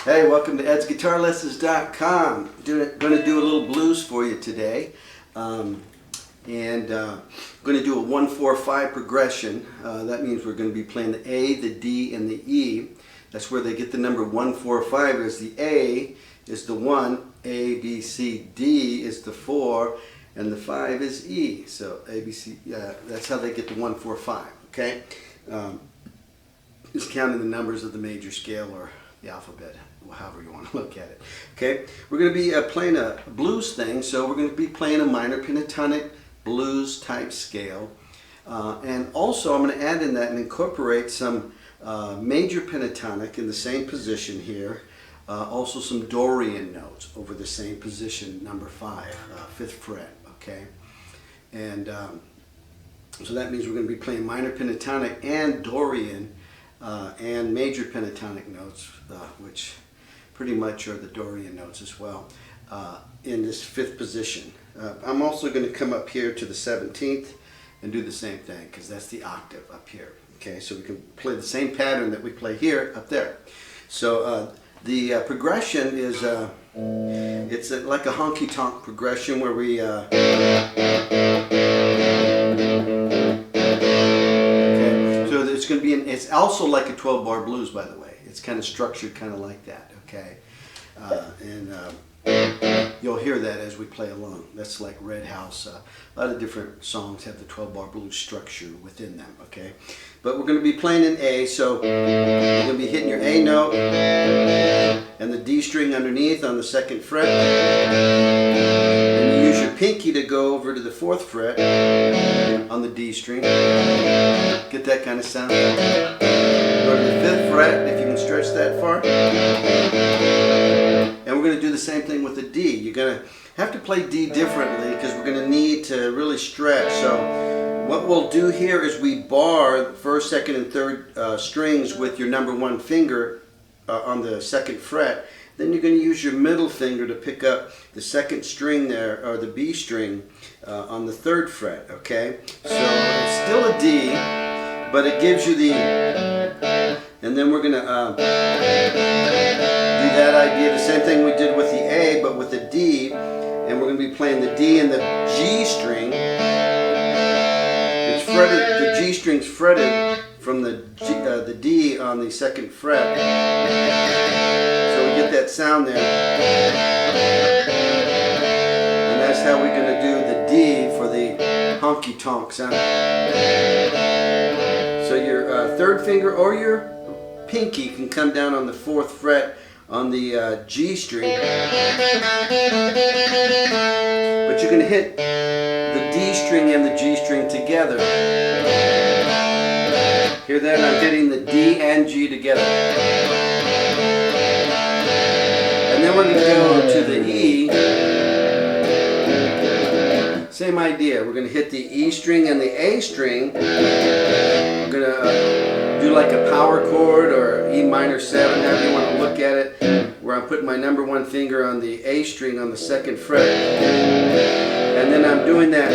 Hey, welcome to edsguitarlessons.com. Going to do a little blues for you today. Going to do a 1-4-5 progression. That means we're going to be playing the A, the D, and the E. That's where they get the number 1-4-5. Is the A is the 1, A, B, C, D is the 4, and the 5 is E. So A, B, C, that's how they get the 1-4-5. Okay, just counting the numbers of the major scale or the alphabet, however you want to look at it. Okay, we're going to be playing a blues thing, so we're going to be playing a minor pentatonic blues type scale, and also I'm going to add in that and incorporate some major pentatonic in the same position here, also some Dorian notes over the same position, number 5, 5th fret. Okay, and so that means we're going to be playing minor pentatonic and Dorian and major pentatonic notes, which pretty much are the Dorian notes as well, in this 5th position. I'm also going to come up here to the 17th and do the same thing, because that's the octave up here. Okay, so we can play the same pattern that we play here up there. So the progression is it's like a honky-tonk progression where we it's going to be it's also like a 12-bar blues, by the way. It's kind of structured kind of like that. Okay, you'll hear that as we play along. That's like Red House. A lot of different songs have the 12-bar blues structure within them. Okay, but we're going to be playing in A, so you're going to be hitting your A note and the D string underneath on the 2nd fret, and you use your pinky to go over to the 4th fret on the D string. Get that kind of sound. Go to the 5th fret if you can stretch that far. And we're going to do the same thing with the D. You're going to have to play D differently because we're going to need to really stretch. So what we'll do here is we bar the 1st, 2nd, and 3rd strings with your number 1 finger on the 2nd fret. Then you're going to use your middle finger to pick up the 2nd string there, or the B string on the 3rd fret. Okay, so it's still a D, but it gives you the, and then we're going to do that idea, the same thing we did with the A, but with the D, and we're going to be playing the D and the G string. It's fretted, the G string's fretted from the D on the 2nd fret, so we get that sound there, and that's how we're going to do the D for the honky-tonk sound. So your 3rd finger or your pinky can come down on the 4th fret on the G string, but you can hit the D string and the G string together. Hear that? I'm hitting the D and G together. And then we're going to go to the E. Same idea. We're going to hit the E string and the A string. We're going to do like a power chord or E minor 7, however you want to look at it, where I'm putting my number 1 finger on the A string on the 2nd fret. And then I'm doing that,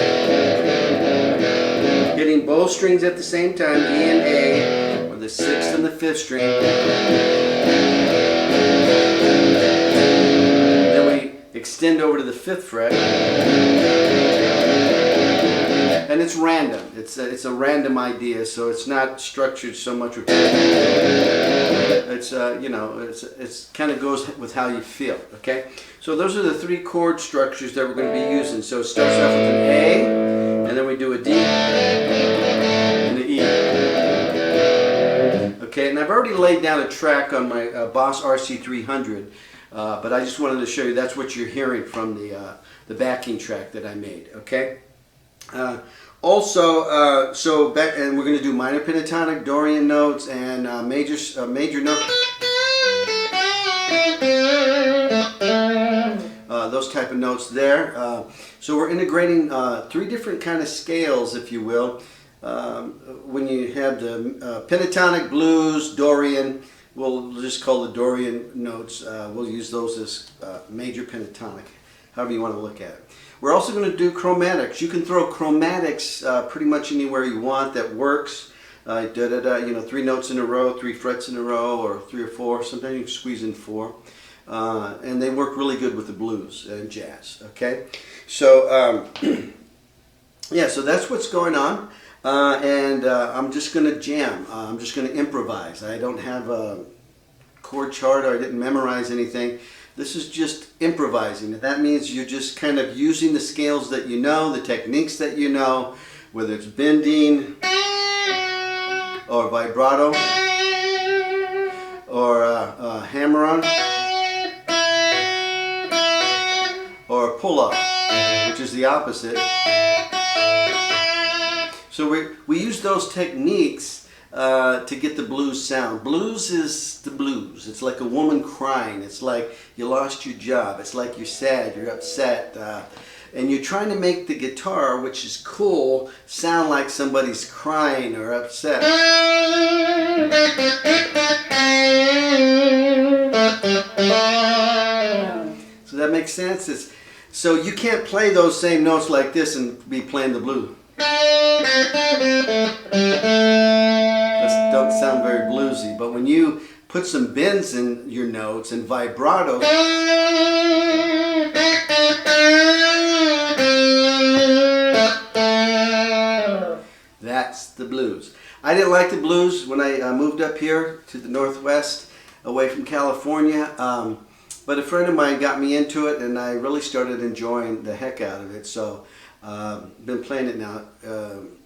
hitting both strings at the same time, E and A, or the 6th and the 5th string. Then we extend over to the 5th fret. And it's random. It's a random idea, so it's not structured so much. It's you know, it's kind of goes with how you feel. Okay, so those are the 3 chord structures that we're going to be using. So it starts off with an A, and then we do a D and an E. Okay, and I've already laid down a track on my Boss RC300, but I just wanted to show you that's what you're hearing from the backing track that I made. Okay. Also, and we're going to do minor pentatonic, Dorian notes, and major notes. Those type of notes there. So we're integrating 3 different kind of scales, if you will. When you have the pentatonic, blues, Dorian, we'll just call the Dorian notes. We'll use those as major pentatonic, however you want to look at it. We're also going to do chromatics. You can throw chromatics pretty much anywhere you want that works. da da da, you know, 3 notes in a row, 3 frets in a row, or 3 or 4. Sometimes you can squeeze in 4. And they work really good with the blues and jazz. Okay, so yeah, so that's what's going on. And I'm just going to jam. I'm just going to improvise. I don't have a chord chart, or I didn't memorize anything. This is just improvising. That means you're just kind of using the scales that you know, the techniques that you know, whether it's bending or vibrato or hammer-on or pull-up, which is the opposite. So we use those techniques to get the blues sound. Blues is the blues. It's like a woman crying. It's like you lost your job. It's like you're sad, you're upset. And you're trying to make the guitar, which is cool, sound like somebody's crying or upset. So that makes sense? So you can't play those same notes like this and be playing the blues. That don't sound very bluesy, but when you put some bends in your notes and vibrato, that's the blues. I didn't like the blues when I moved up here to the Northwest, away from California, but a friend of mine got me into it, and I really started enjoying the heck out of it. So been playing it now,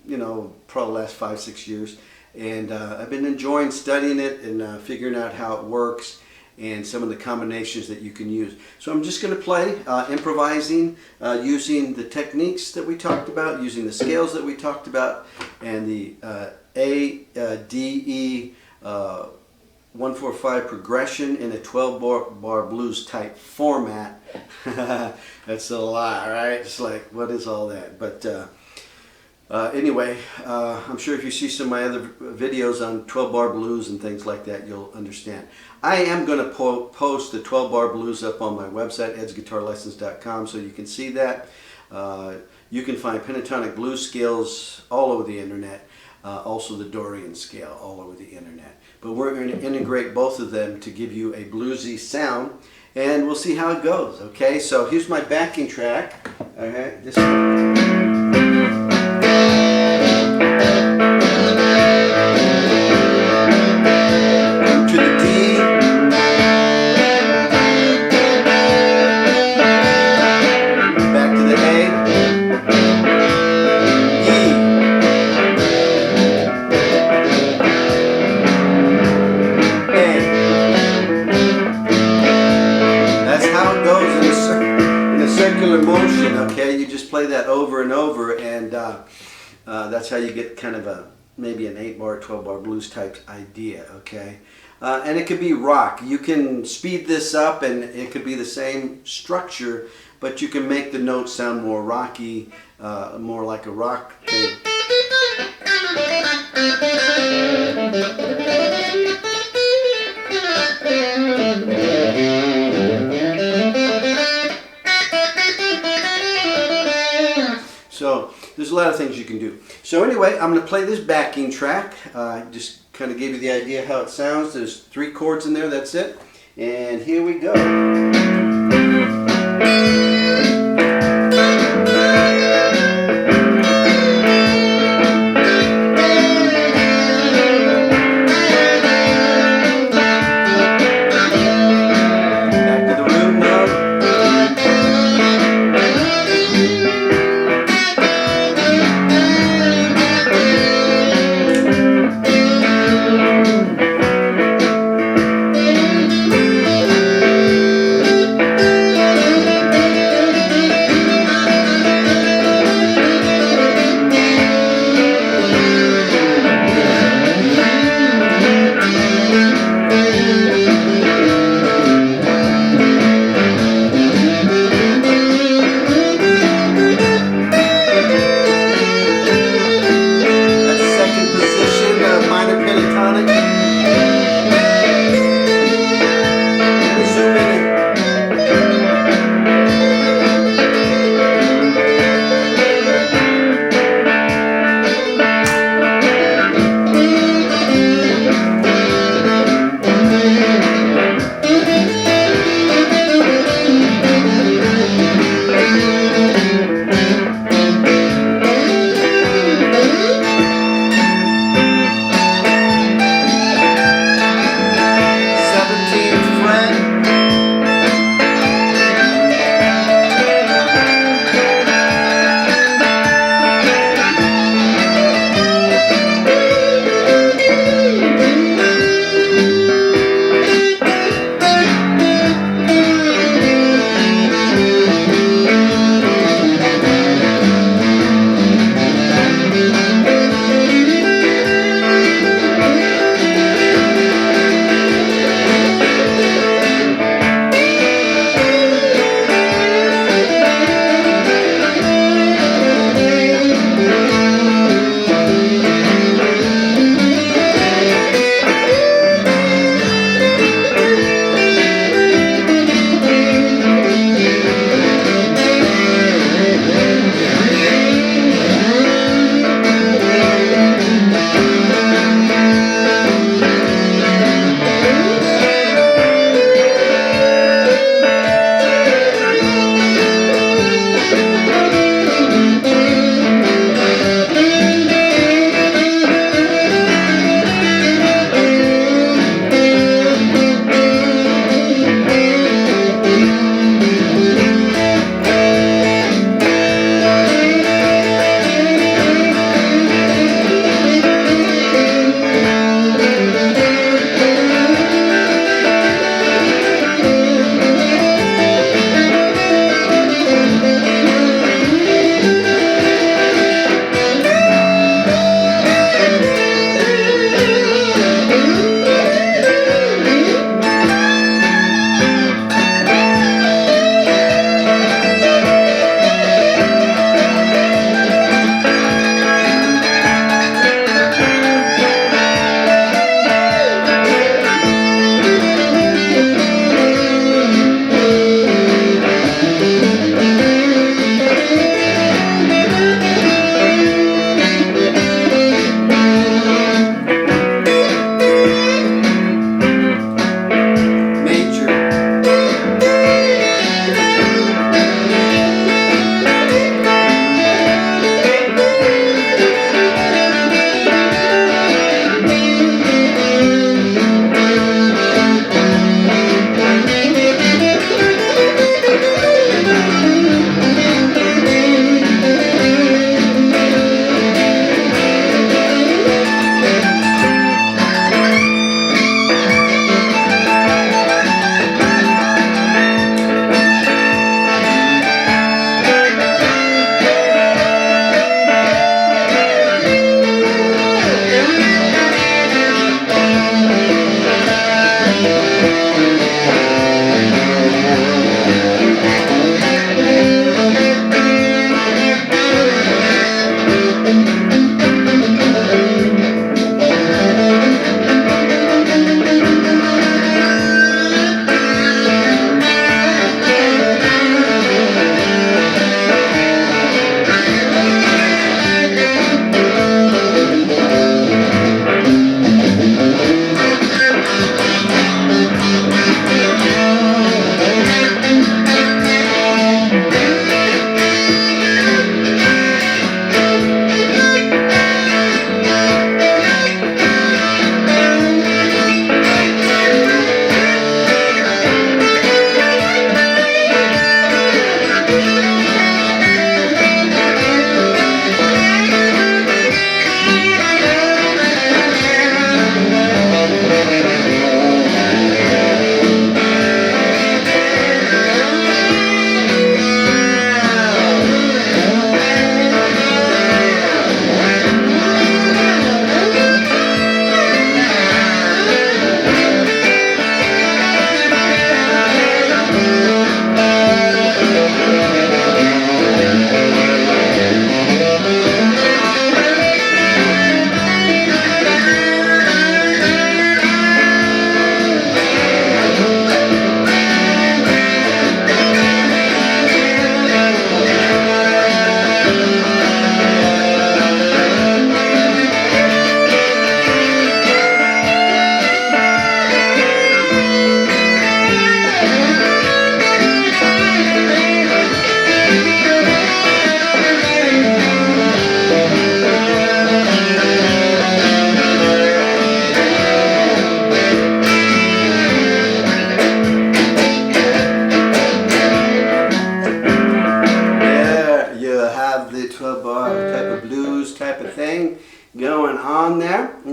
you know, probably the last 5-6 years, and I've been enjoying studying it and figuring out how it works and some of the combinations that you can use. So I'm just going to play, improvising, using the techniques that we talked about, using the scales that we talked about, and the A, D, E, 1-4-5 progression in a 12-bar blues type format. That's a lot, right? It's like, what is all that? But anyway, I'm sure if you see some of my other videos on 12-bar blues and things like that, you'll understand. I am going to post the 12-bar blues up on my website, edsguitarlessons.com, so you can see that. You can find pentatonic blues scales all over the internet, also the Dorian scale all over the internet. But we're going to integrate both of them to give you a bluesy sound, and we'll see how it goes. Okay, so here's my backing track. Okay, this one. To the D, back to the A, E, A. That's how it goes in a circular motion. Okay, you just play that over and over, and that's how you get kind of a maybe an 8-bar, 12-bar blues type idea. Okay. And it could be rock. You can speed this up and it could be the same structure, but you can make the notes sound more rocky, more like a rock thing. So there's a lot of things you can do. So anyway, I'm going to play this backing track. Just kind of gave you the idea how it sounds. There's 3 chords in there, that's it. And here we go.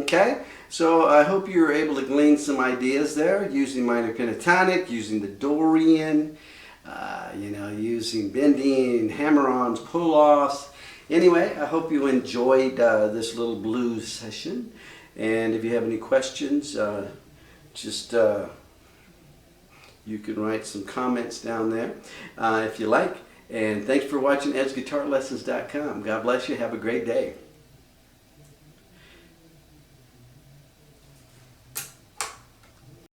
Okay, so I hope you were able to glean some ideas there using minor pentatonic, using the Dorian, using bending, hammer-ons, pull-offs. Anyway, I hope you enjoyed this little blues session. And if you have any questions, you can write some comments down there if you like. And thanks for watching EdsGuitarLessons.com. God bless you. Have a great day.